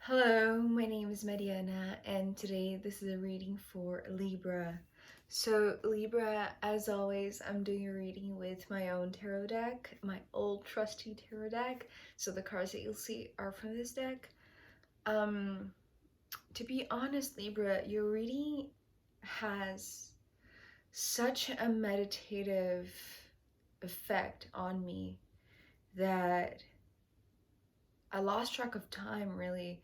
Hello, my name is Mariana, and today this is a reading for Libra. So, Libra, as always, I'm doing a reading with my own tarot deck, my old trusty tarot deck. So, the cards that you'll see are from this deck. To be honest, Libra, your reading has such a meditative effect on me that I lost track of time, really.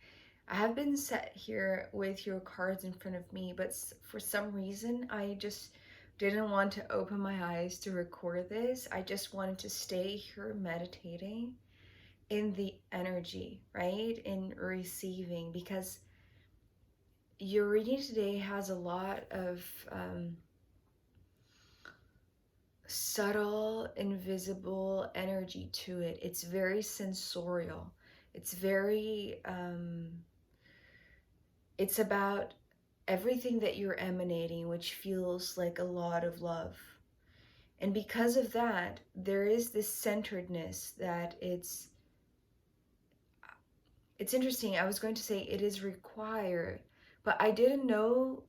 I have been sat here with your cards in front of me, but for some reason, I just didn't want to open my eyes to record this. I just wanted to stay here meditating in the energy, right? In receiving, because your reading today has a lot of subtle, invisible energy to it. It's very sensorial. It's very, it's about everything that you're emanating, which feels like a lot of love. And because of that, there is this centeredness that it's interesting. I was going to say it is required, but I didn't know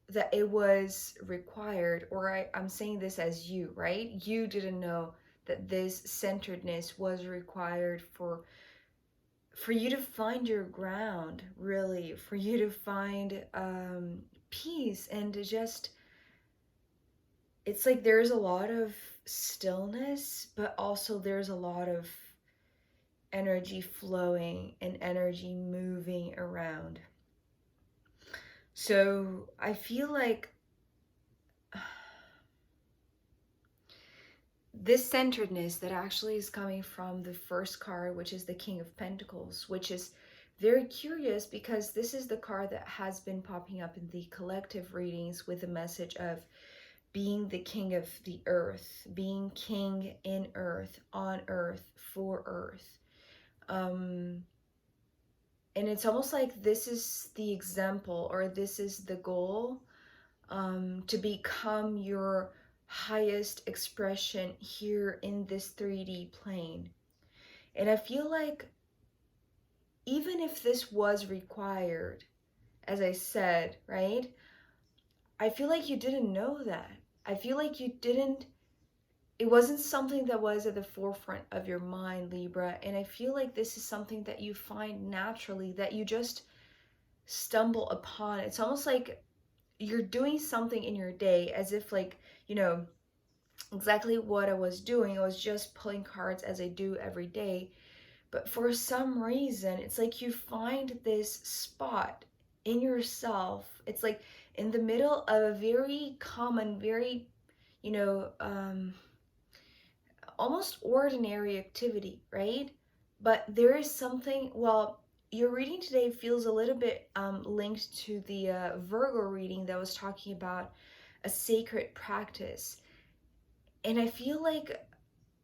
that it was required, or I'm saying this as you, right? You didn't know that this centeredness was required for you to find your ground, really, for you to find peace and to just, it's like there's a lot of stillness, but also there's a lot of energy flowing and energy moving around. So I feel like this centeredness that actually is coming from the first card, which is the King of Pentacles, which is very curious because this is the card that has been popping up in the collective readings with the message of being the king of the earth, being king in earth, on earth, for earth. And it's almost like this is the example, or this is the goal, to become your highest expression here in this 3D plane. And I feel like even if this was required, as I said, right? I feel like you didn't know that. I feel like you didn't, it wasn't something that was at the forefront of your mind, Libra. And I feel like this is something that you find naturally, that you just stumble upon. It's almost like you're doing something in your day as if, like, exactly what I was doing. I was just pulling cards as I do every day. But for some reason, it's like you find this spot in yourself. It's like in the middle of a very common, very, you know, almost ordinary activity, right? But there is something, well, your reading today feels a little bit linked to the Virgo reading that was talking about a sacred practice. And I feel like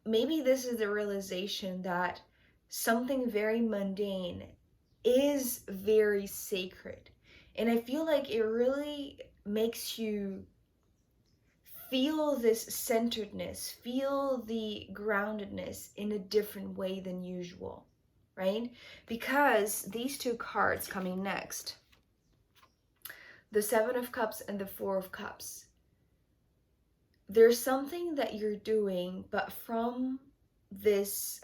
maybe this is the realization that something very mundane is very sacred. And I feel like it really makes you feel this centeredness, feel the groundedness in a different way than usual, right? Because these two cards coming next, the Seven of Cups and the Four of Cups, there's something that you're doing, but from this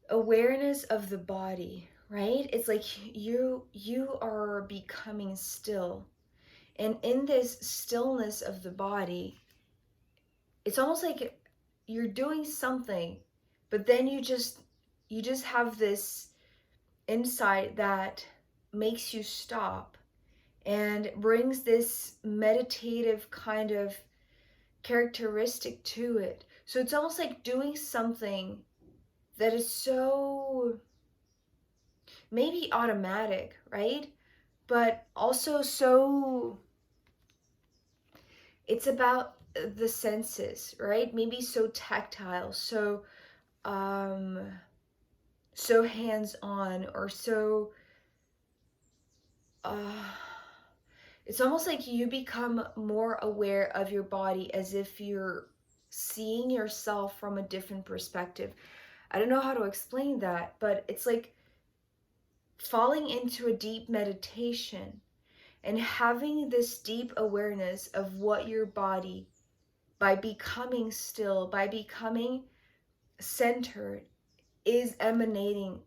awareness of the body, right? It's like you are becoming still. And in this stillness of the body, it's almost like you're doing something, but then you just have this insight that makes you stop and brings this meditative kind of characteristic to it. So it's almost like doing something that is so maybe automatic, right? But also so, it's about the senses, right? Maybe so tactile, um so hands-on, or so uh it's almost like you become more aware of your body, as if you're seeing yourself from a different perspective. I don't know how to explain that, but it's like falling into a deep meditation and having this deep awareness of what your body, by becoming still, by becoming centered, is emanating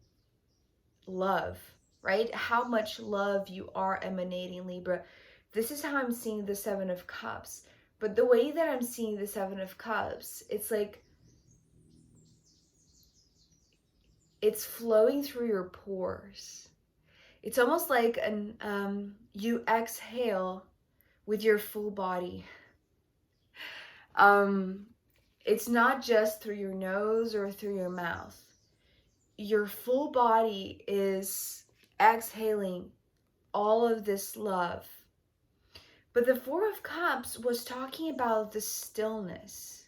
love, right? How much love you are emanating, Libra. This is how I'm seeing the Seven of Cups. But the way that I'm seeing the Seven of Cups, it's like it's flowing through your pores. It's almost like you exhale with your full body. It's not just through your nose or through your mouth. Your full body is exhaling all of this love. But the Four of Cups was talking about the stillness.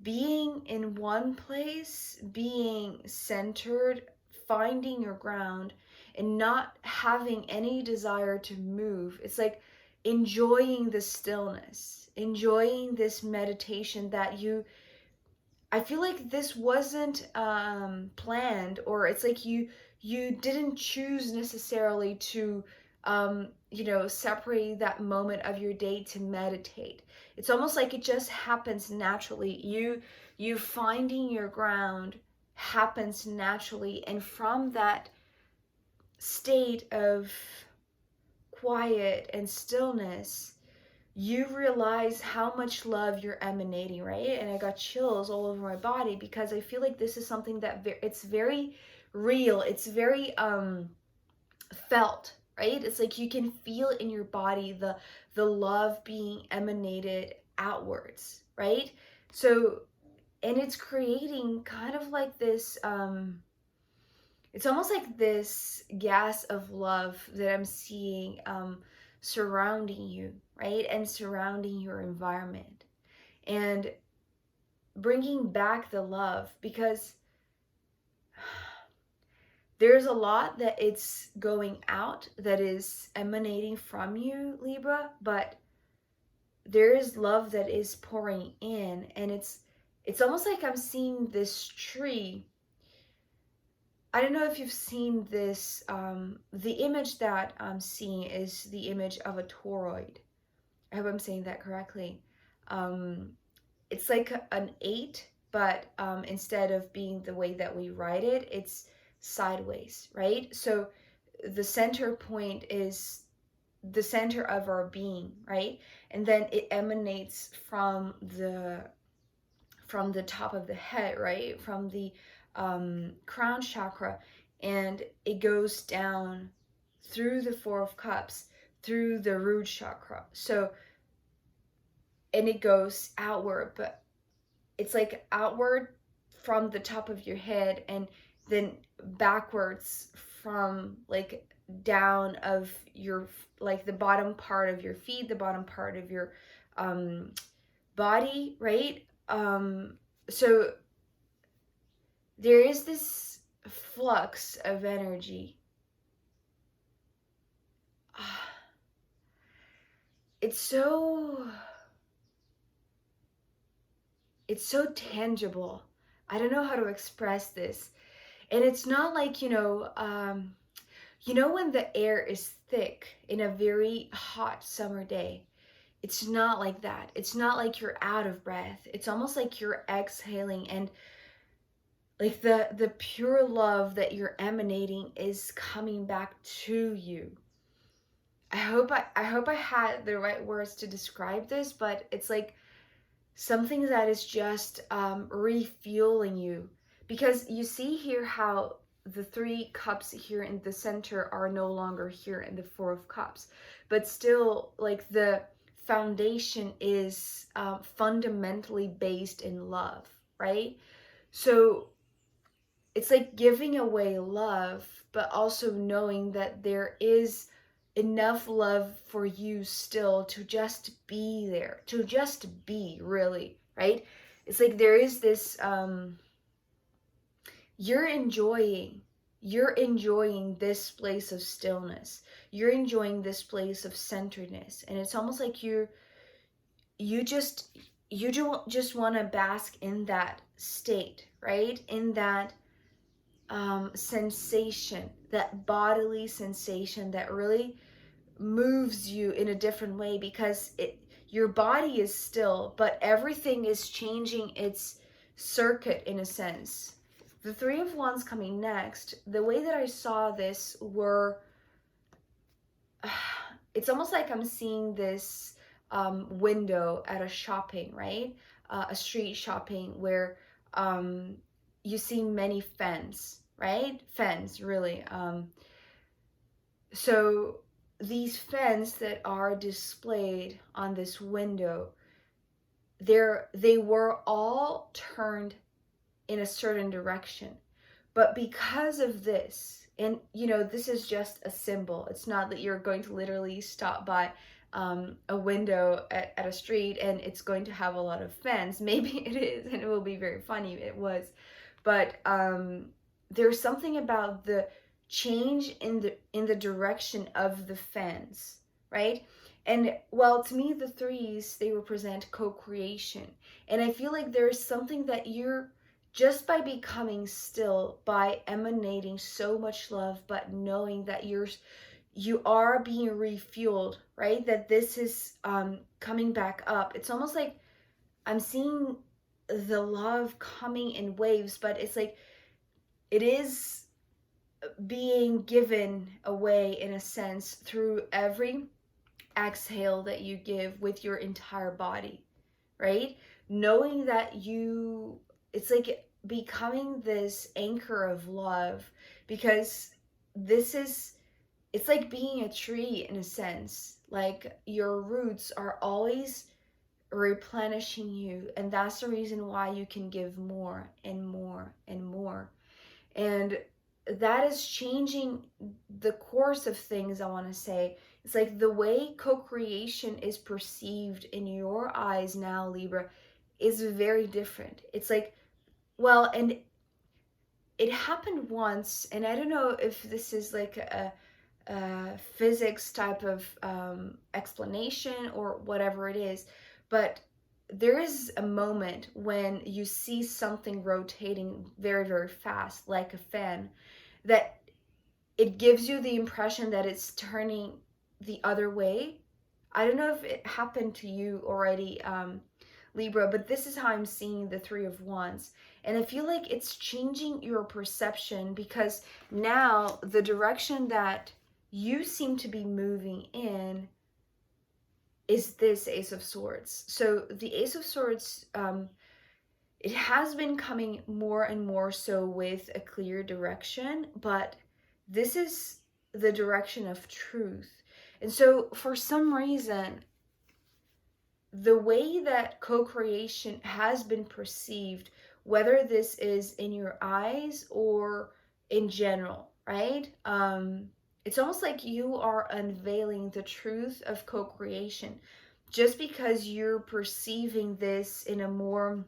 Being in one place, being centered, finding your ground, and not having any desire to move. It's like enjoying the stillness, enjoying this meditation that I feel like this wasn't planned, or it's like you didn't choose necessarily to separate that moment of your day to meditate. It's almost like it just happens naturally. You finding your ground happens naturally, and from that state of quiet and stillness, you realize how much love you're emanating, right? And I got chills all over my body because I feel like this is something that it's very real. It's very felt, right? It's like you can feel in your body the love being emanated outwards, right? So, and it's creating kind of like this it's almost like this gas of love that I'm seeing surrounding you, right? And surrounding your environment. And bringing back the love, because there's a lot that it's going out that is emanating from you, Libra, but there is love that is pouring in, and it's almost like I'm seeing this tree. I don't know if you've seen this. The image that I'm seeing is the image of a toroid. I hope I'm saying that correctly. It's like an 8, but instead of being the way that we write it, it's sideways, right? So the center point is the center of our being, right? And then it emanates from the top of the head, right? From the crown chakra, and it goes down through the Four of Cups, through the root chakra. So, and it goes outward, but it's like outward from the top of your head, and then backwards from like down of your, like the bottom part of your feet, the bottom part of your body, right? So there is this flux of energy. It's so tangible. I don't know how to express this. And it's not like, when the air is thick in a very hot summer day. It's not like that. It's not like you're out of breath. It's almost like you're exhaling, and like the pure love that you're emanating is coming back to you. I hope I had the right words to describe this, but it's like something that is just refueling you, because you see here how the 3 cups here in the center are no longer here in the 4 of Cups, but still like the foundation is fundamentally based in love, right? So it's like giving away love, but also knowing that there is enough love for you still to just be there, to just be, really, right? It's like there is this, you're enjoying this place of stillness. You're enjoying this place of centeredness. And it's almost like you don't just want to bask in that state, right? In that sensation, that bodily sensation that really moves you in a different way, because your body is still, but everything is changing its circuit in a sense. The Three of Wands coming next, the way that I saw this were, it's almost like I'm seeing this window at a shopping, right? A street shopping where you see many fans, right? Fans, really. So these fans that are displayed on this window, they were all turned in a certain direction. But because of this, and you know, this is just a symbol. It's not that you're going to literally stop by a window at a street and it's going to have a lot of fans. Maybe it is, and it will be very funny. It was. But there's something about the change in the direction of the fans, right? And well, to me, the threes, they represent co-creation. And I feel like there's something that you're, just by becoming still, by emanating so much love, but knowing that you are being refueled, right? That this is coming back up. It's almost like I'm seeing the love coming in waves, but it's like it is being given away in a sense through every exhale that you give with your entire body, right? Knowing that it's like becoming this anchor of love, because it's like being a tree in a sense. Like your roots are always replenishing you, and that's the reason why you can give more and more and more. And that is changing the course of things, I want to say. It's like the way co-creation is perceived in your eyes now, Libra, is very different. It's like, well, and it happened once, and I don't know if this is like a physics type of explanation or whatever it is, but there is a moment when you see something rotating very, very fast, like a fan, that it gives you the impression that it's turning the other way. I don't know if it happened to you already, Libra, but this is how I'm seeing the Three of Wands. And I feel like it's changing your perception, because now the direction that you seem to be moving in is this Ace of Swords. So the Ace of Swords, it has been coming more and more so with a clear direction, but this is the direction of truth. And so for some reason, the way that co-creation has been perceived, whether this is in your eyes or in general, right? It's almost like you are unveiling the truth of co-creation, just because you're perceiving this in a more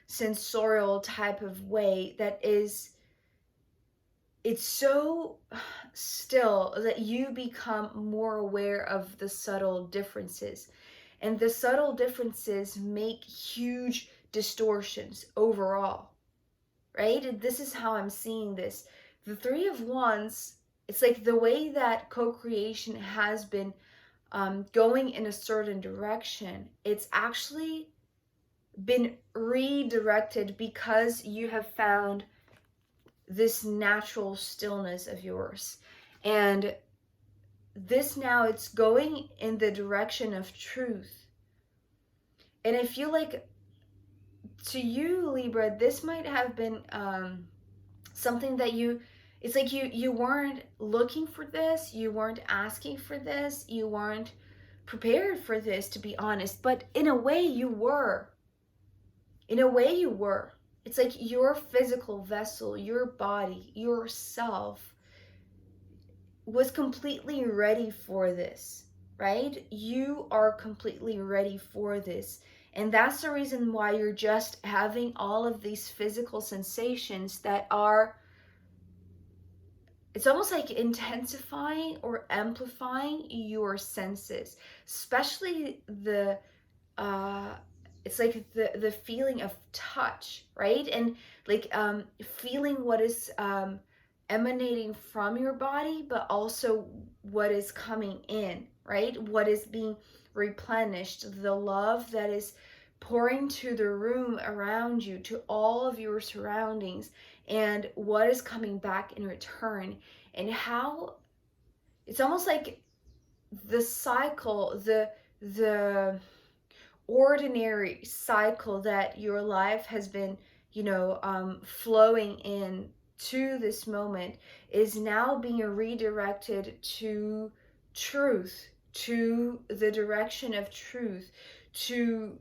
sensorial type of way that is, it's so still that you become more aware of the subtle differences. And the subtle differences make huge distortions overall, right? And this is how I'm seeing this. The Three of Wands, it's like the way that co-creation has been going in a certain direction, it's actually been redirected because you have found this natural stillness of yours. And this now, it's going in the direction of truth. And I feel like to you, Libra, this might have been something that it's like you weren't looking for this, you weren't asking for this, you weren't prepared for this, to be honest, but in a way you were. In a way you were. It's like your physical vessel, your body, yourself was completely ready for this, right? You are completely ready for this. And that's the reason why you're just having all of these physical sensations that are, it's almost like intensifying or amplifying your senses, especially the it's like the feeling of touch, right? And like feeling what is emanating from your body, but also what is coming in, right? What is being replenished, the love that is pouring to the room around you, to all of your surroundings, and what is coming back in return. And how it's almost like the cycle, the ordinary cycle that your life has been, flowing in to this moment is now being redirected to truth, to the direction of truth, to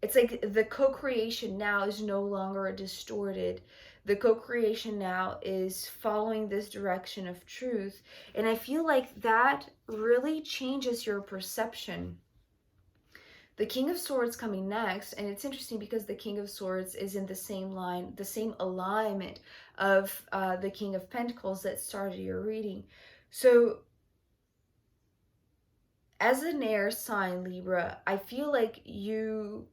it's like the co-creation now is no longer distorted. The co-creation now is following this direction of truth. And I feel like that really changes your perception. The King of Swords coming next, and it's interesting because the King of Swords is in the same line, the same alignment of the King of Pentacles that started your reading. So as an air sign, Libra, I feel like you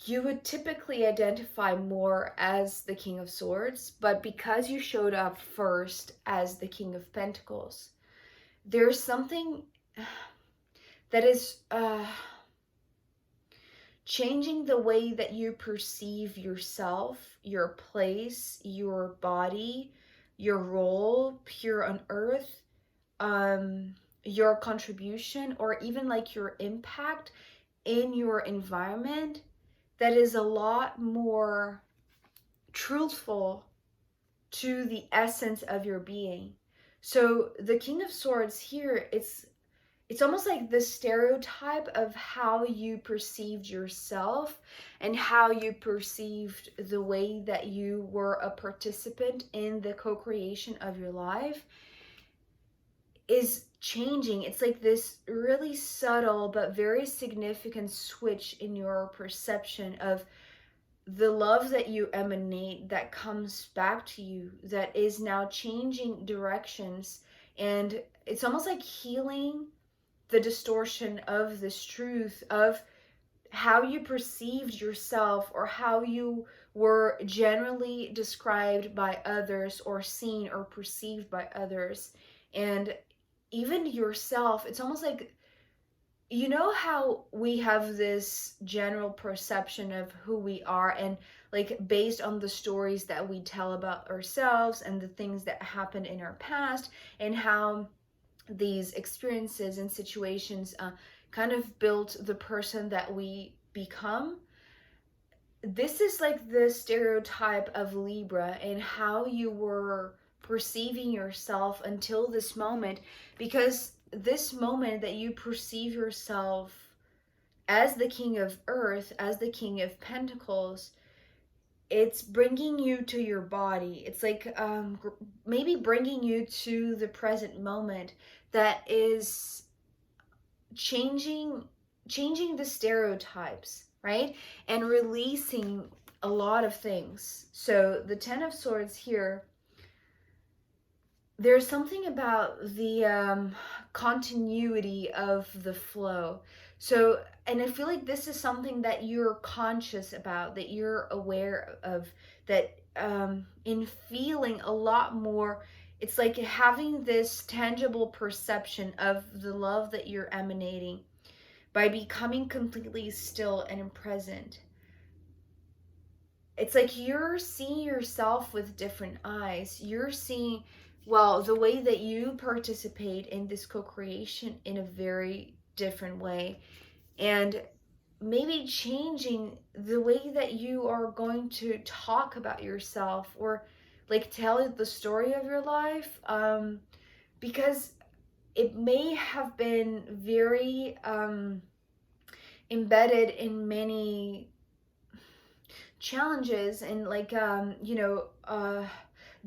would typically identify more as the King of Swords, but because you showed up first as the King of Pentacles, there's something that is changing the way that you perceive yourself, your place, your body, your role here on earth, your contribution, or even like your impact in your environment, that is a lot more truthful to the essence of your being. So the King of Swords here, it's almost like the stereotype of how you perceived yourself and how you perceived the way that you were a participant in the co-creation of your life is changing. It's like this really subtle but very significant switch in your perception of the love that you emanate, that comes back to you, that is now changing directions. And it's almost like healing the distortion of this truth of how you perceived yourself, or how you were generally described by others, or seen or perceived by others. And even yourself, it's almost like, how we have this general perception of who we are, and like based on the stories that we tell about ourselves and the things that happened in our past, and how these experiences and situations kind of built the person that we become. This is like the stereotype of Libra and how you were perceiving yourself until this moment, because this moment that you perceive yourself as the King of Earth, as the King of Pentacles, it's bringing you to your body. It's like maybe bringing you to the present moment, that is changing the stereotypes, right? And releasing a lot of things. So the Ten of Swords here, there's something about the continuity of the flow. So, and I feel like this is something that you're conscious about, that you're aware of, that in feeling a lot more, it's like having this tangible perception of the love that you're emanating by becoming completely still and present. It's like you're seeing yourself with different eyes. You're seeing, well, the way that you participate in this co-creation in a very different way. And maybe changing the way that you are going to talk about yourself, or like tell the story of your life, because it may have been very embedded in many challenges and like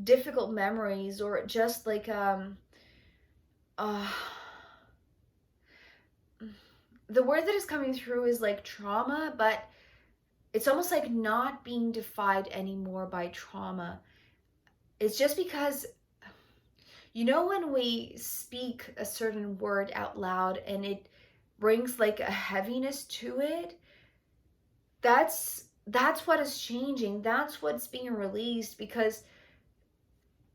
difficult memories, or just like the word that is coming through is like trauma, but it's almost like not being defined anymore by trauma. It's just because, when we speak a certain word out loud and it brings like a heaviness to it, that's what is changing. That's what's being released, because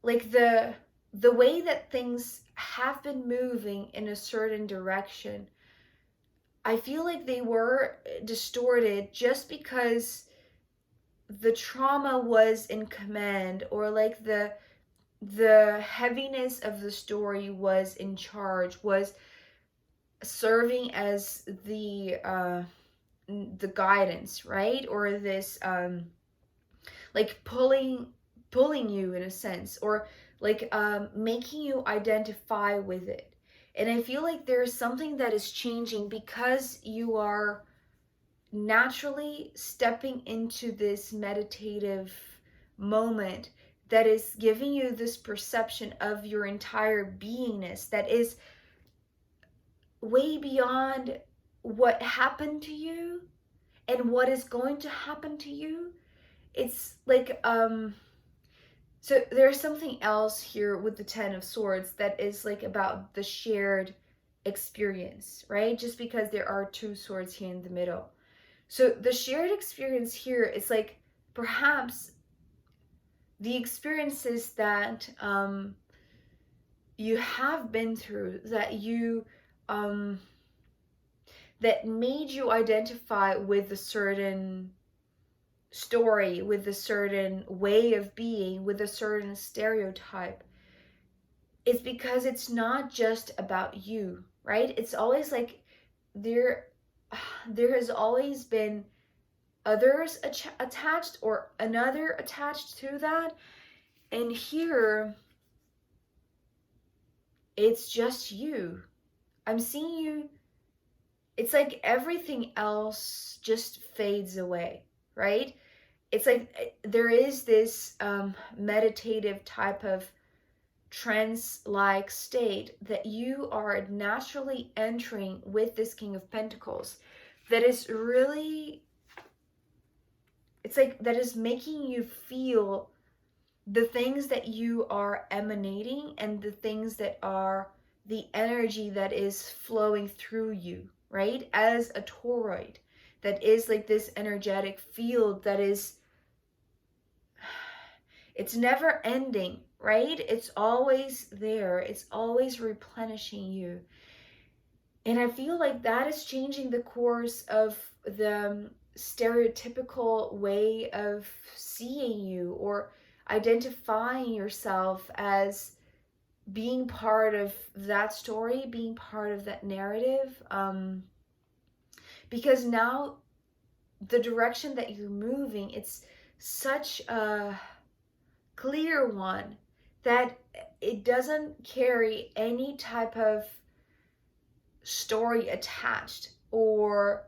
like the way that things have been moving in a certain direction, I feel like they were distorted just because the trauma was in command, or like the heaviness of the story was in charge, was serving as the guidance, right? Or this like pulling you in a sense, or like making you identify with it. And I feel like there's something that is changing because you are naturally stepping into this meditative moment that is giving you this perception of your entire beingness that is way beyond what happened to you and what is going to happen to you. It's like so there's something else here with the Ten of Swords that is like about the shared experience, right? Just because there are two swords here in the middle. So the shared experience here is like perhaps the experiences that you have been through, that you that made you identify with a certain story, with a certain way of being, with a certain stereotype. It's because it's not just about you, right? It's always like there has always been others attached, or another attached to that. And here it's just you. I'm seeing you. It's like everything else just fades away, right? It's like there is this meditative type of trance-like state that you are naturally entering with this King of Pentacles, that is really, it's like that is making you feel the things that you are emanating, and the things that are the energy that is flowing through you, right? As a toroid, that is like this energetic field that is, it's never ending, right? It's always there. It's always replenishing you. And I feel like that is changing the course of the stereotypical way of seeing you, or identifying yourself as being part of that story, being part of that narrative. Because now the direction that you're moving, it's such a clear one that it doesn't carry any type of story attached, or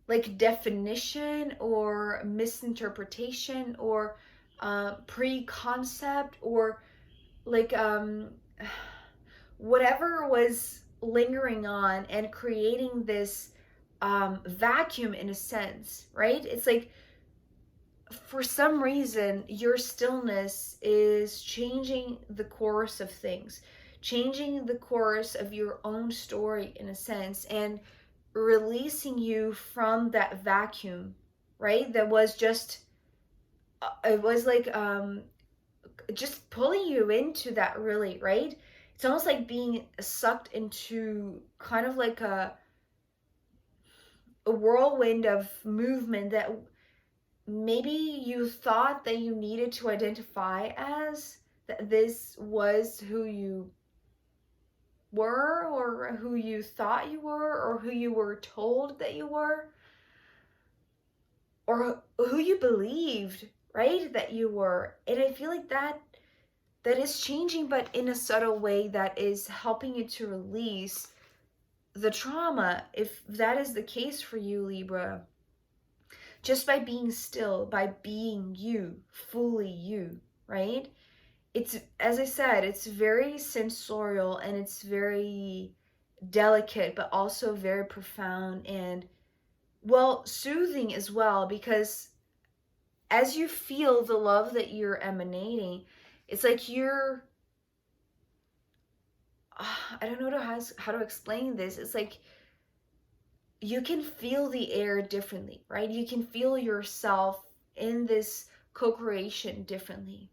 like definition or misinterpretation, or pre-concept, or like whatever was lingering on and creating this vacuum in a sense, right? It's like for some reason your stillness is changing the course of things, changing the course of your own story in a sense, and releasing you from that vacuum, right? That was just it was like just pulling you into that, really, right? It's almost like being sucked into kind of like a whirlwind of movement that maybe you thought that you needed to identify as, that this was who you were, or who you thought you were, or who you were told that you were, or who you believed, right, that you were. And I feel like that is changing, but in a subtle way that is helping you to release the trauma, if that is the case for you, Libra. Just by being still, by being you, fully you, right? It's, as I said, it's very sensorial, and it's very delicate, but also very profound and, well, soothing as well, because as you feel the love that you're emanating, it's like you're I don't know how to explain this. It's like you can feel the air differently, right? You can feel yourself in this co-creation differently.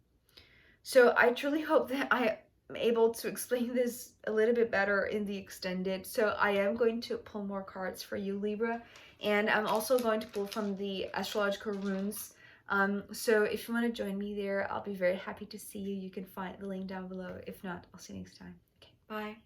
So I truly hope that I am able to explain this a little bit better in the extended. So I am going to pull more cards for you, Libra, and I'm also going to pull from the astrological runes. So if you want to join me there, I'll be very happy to see you. You can find the link down below. If not, I'll see you next time. Okay, bye.